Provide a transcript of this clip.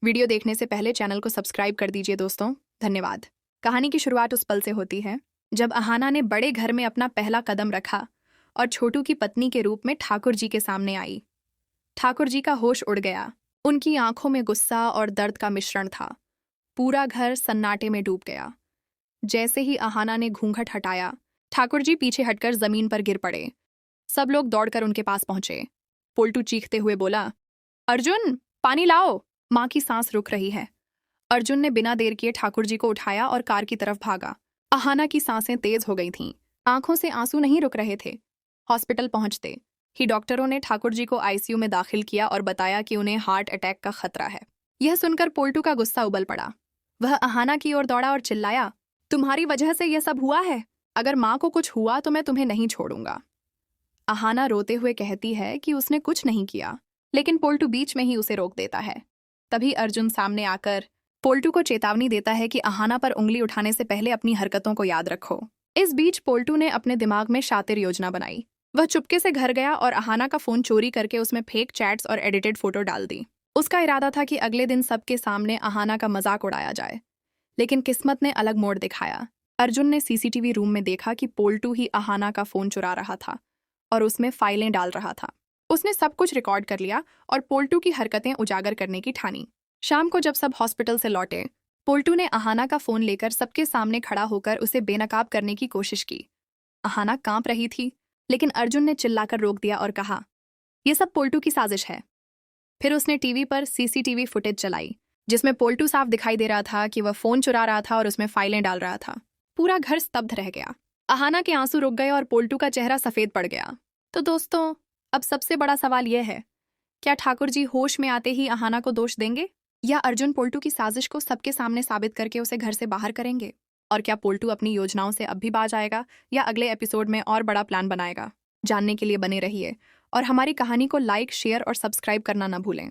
Video देखने से पहले चैनल को सब्सक्राइब कर दीजिए दोस्तों। धन्यवाद। कहानी की शुरुआत उस पल से होती है जब अहाना ने बड़े घर में अपना पहला कदम रखा और छोटू की पत्नी के रूप में ठाकुर जी के सामने आई। ठाकुर जी का होश उड़ गया। उनकी आंखों में गुस्सा और दर्द का मिश्रण था। पूरा घर सन्नाटे में डूब गया। जैसे ही अहाना ने घूंघट हटाया, ठाकुर जी पीछे हटकर जमीन पर गिर पड़े। सब लोग दौड़कर उनके पास पहुंचे। पोल्टू चीखते हुए बोला, अर्जुन, पानी लाओ। माँ की सांस रुक रही है। अर्जुन ने बिना देर किए ठाकुर जी को उठाया और कार की तरफ भागा। अहाना की सांसें तेज हो गई थीं। आंखों से आंसू नहीं रुक रहे थे। हॉस्पिटल पहुंचते ही डॉक्टरों ने ठाकुर जी को आईसीयू में दाखिल किया और बताया कि उन्हें हार्ट अटैक का खतरा है। यह सुनकर पोल्टू का गुस्सा उबल पड़ा। वह अहाना की ओर दौड़ा और चिल्लाया, तुम्हारी वजह से यह सब हुआ है। अगर माँ को कुछ हुआ तो मैं तुम्हें नहीं छोड़ूंगा। अहाना रोते हुए कहती है कि उसने कुछ नहीं किया, लेकिन पोल्टू बीच में ही उसे रोक देता है। तभी अर्जुन सामने आकर पोल्टू को चेतावनी देता है कि अहाना पर उंगली उठाने से पहले अपनी हरकतों को याद रखो। इस बीच पोल्टू ने अपने दिमाग में शातिर योजना बनाई। वह चुपके से घर गया और अहाना का फोन चोरी करके उसमें फेक चैट्स और एडिटेड फोटो डाल दी। उसका इरादा था कि अगले दिन सबके सामने अहाना का मजाक उड़ाया जाए। लेकिन किस्मत ने अलग मोड़ दिखाया। अर्जुन ने सीसीटीवी रूम में देखा कि पोल्टू ही अहाना का फोन चुरा रहा था और उसमें फाइलें डाल रहा था। उसने सब कुछ रिकॉर्ड कर लिया और पोल्टू की हरकतें उजागर करने की ठानी। शाम को जब सब हॉस्पिटल से लौटे, पोल्टू ने अहाना का फोन लेकर सबके सामने खड़ा होकर उसे बेनकाब करने की कोशिश की। अहाना कांप रही थी, लेकिन अर्जुन ने चिल्लाकर रोक दिया और कहा, यह सब पोल्टू की साजिश है। फिर उसने टीवी पर सीसीटीवी फुटेज चलाई, जिसमें पोल्टू साफ दिखाई दे रहा था कि वह फोन चुरा रहा था और उसमें फाइलें डाल रहा था। पूरा घर स्तब्ध रह गया। अहाना के आंसू रुक गए और पोल्टू का चेहरा सफेद पड़ गया। तो दोस्तों, अब सबसे बड़ा सवाल यह है, क्या ठाकुर जी होश में आते ही अहाना को दोष देंगे, या अर्जुन पोल्टू की साजिश को सबके सामने साबित करके उसे घर से बाहर करेंगे? और क्या पोल्टू अपनी योजनाओं से अब भी बाज आएगा या अगले एपिसोड में और बड़ा प्लान बनाएगा? जानने के लिए बने रहिए और हमारी कहानी को लाइक, शेयर और सब्सक्राइब करना न भूलें।